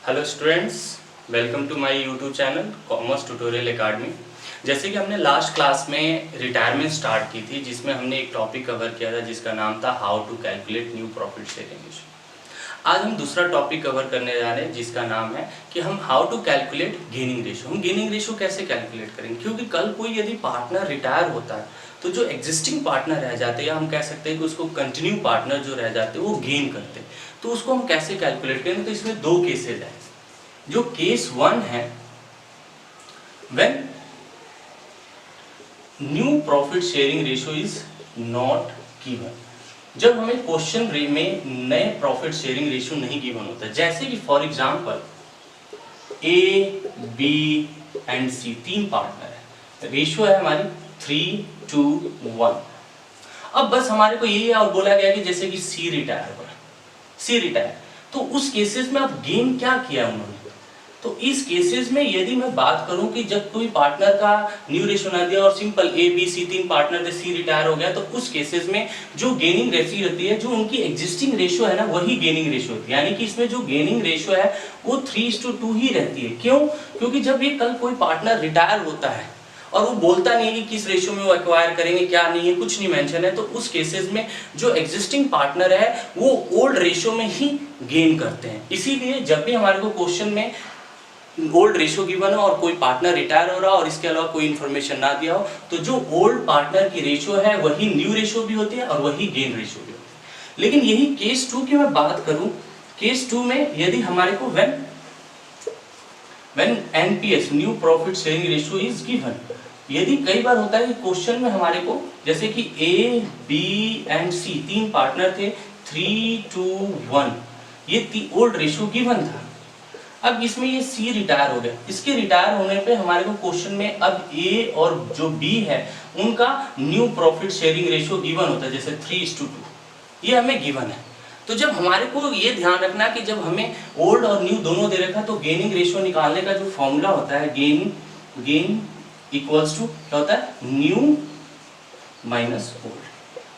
Hello students, welcome to my YouTube channel commerce tutorial academy. जैसे कि हमने last class में रिटायरमेंट स्टार्ट की थी, जिसमें हमने एक टॉपिक कवर किया था जिसका नाम था how to calculate new profit sharing ratio. आज हम दूसरा टॉपिक कवर करने जा रहे हैं जिसका नाम है कि हम how to calculate gaining ratio. हम गेनिंग रेशियो कैसे कैलकुलेट करेंगे, क्योंकि कल कोई यदि पार्टनर रिटायर होता है तो जो एग्जिस्टिंग पार्टनर रह जाते हैं, या हम कह सकते हैं कि उसको कंटिन्यू पार्टनर जो रह जाते हैं वो गेन करते हैं, तो उसको हम कैसे कैलकुलेट करेंगे। तो इसमें दो केसेज हैं। जो केस 1 है, when new profit sharing ratio is not given, जब हमें क्वेश्चन में नए प्रॉफिट शेयरिंग रेशियो नहीं गिवन होता। जैसे कि for example A, B and C तीन पार्टनर है, रेशियो है हमारी 3:1। अब बस हमारे को ये और बोला गया कि जैसे कि सी रिटायर हुआ, सी रिटायर, तो उस केसेस में अब गेन क्या किया उन्होंने। तो इस केसेस में यदि मैं बात करूं कि जब कोई पार्टनर का न्यू रेशियो ना दिया और सिंपल ए बी सी तीन पार्टनर थे, सी रिटायर हो गया, तो उस केसेस में जो गेनिंग रेशियो होती है, जो उनकी एग्जिस्टिंग रेशियो है ना, वही गेनिंग रेशियो होती है। यानी कि इसमें जो गेनिंग रेशियो है वो 3:2 ही रहती है। क्यों? क्योंकि जब ये कल कोई पार्टनर रिटायर होता है और वो बोलता नहीं है कि किस रेशियो में वो एक्वायर करेंगे, क्या नहीं है, कुछ नहीं मेंशन है, तो उस केसेस में जो एग्जिस्टिंग पार्टनर है वो ओल्ड रेशियो में ही गेन करते हैं। इसीलिए जब भी हमारे को क्वेश्चन में ओल्ड रेशियो गिवन हो और कोई पार्टनर रिटायर हो रहा हो और इसके अलावा कोई इन्फॉर्मेशन ना दिया हो, तो जो ओल्ड पार्टनर की रेशियो है वही न्यू रेशियो भी होती है और वही गेन रेशियो भी होती है। लेकिन यही केस 2 की मैं बात करूं, केस 2 में यदि हमारे को when NPS new profit sharing ratio is given, यदि कई बार होता है कि क्वेश्चन में हमारे को जैसे कि ए, बी एंड सी तीन पार्टनर थे, 3:1, ये ओल्ड रेशियो गिवन था। अब इसमें ये सी रिटायर हो गया, इसके रिटायर होने पे हमारे को क्वेश्चन में अब ए और जो बी है उनका new profit sharing ratio given होता है, जैसे 3:2, ये हमें गिवन है। तो जब हमारे को ये ध्यान रखना कि जब हमें ओल्ड और न्यू दोनों दे रखा, तो गेनिंग रेशियो निकालने का जो फॉर्मूला होता है, गेन इक्वल्स टू क्या होता है, न्यू माइनस ओल्ड।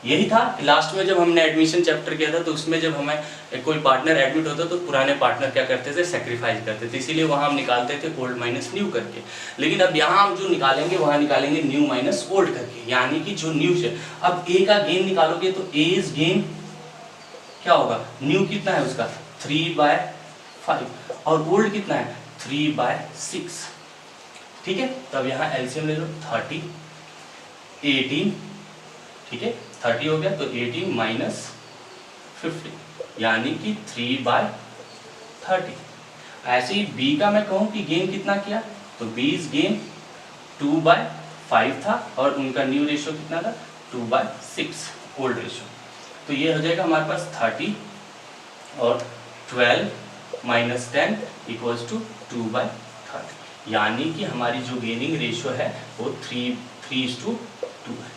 यही था लास्ट में जब हमने एडमिशन चैप्टर किया था, तो उसमें जब हमें कोई पार्टनर एडमिट होता तो पुराने पार्टनर क्या करते थे, सेक्रीफाइस करते थे, इसीलिए वहां हम निकालते थे ओल्ड माइनस न्यू करके। लेकिन अब यहाँ हम जो निकालेंगे वहां निकालेंगे न्यू माइनस ओल्ड करके, यानी कि जो न्यू है, अब ए का गेन निकालोगे तो ए इज गेन क्या होगा, न्यू कितना है उसका 3/5 और ओल्ड कितना है 3/6। ठीक है, तब यहाँ एलसीएम ले लो, 30 18, ठीक है, 30 हो गया, तो 18 माइनस 50 यानी कि 3/30। ऐसे ही बी का मैं कहूं कि गेन कितना किया, तो बी इज गेन 2/5 था और उनका न्यू रेशियो कितना था 2/6 ओल्ड रेशियो। तो ये हो जाएगा हमारे पास 30 और 12 माइनस 10 इक्वल्स टू 2/30, यानी कि हमारी जो गेनिंग रेशियो है वो 3:2 है।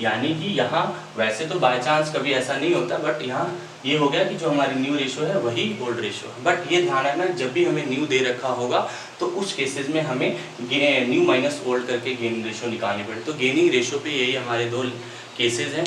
यानी कि यहाँ वैसे तो बाय चांस कभी ऐसा नहीं होता, बट यहाँ ये हो गया कि जो हमारी न्यू रेशियो है वही ओल्ड रेशियो है। बट ये ध्यान रखना, जब भी हमें न्यू दे रखा होगा तो उस केसेस में हमें न्यू माइनस ओल्ड करके गेनिंग रेशियो निकालनी पड़े। तो गेनिंग रेशियो पे यही हमारे दो केसेस हैं।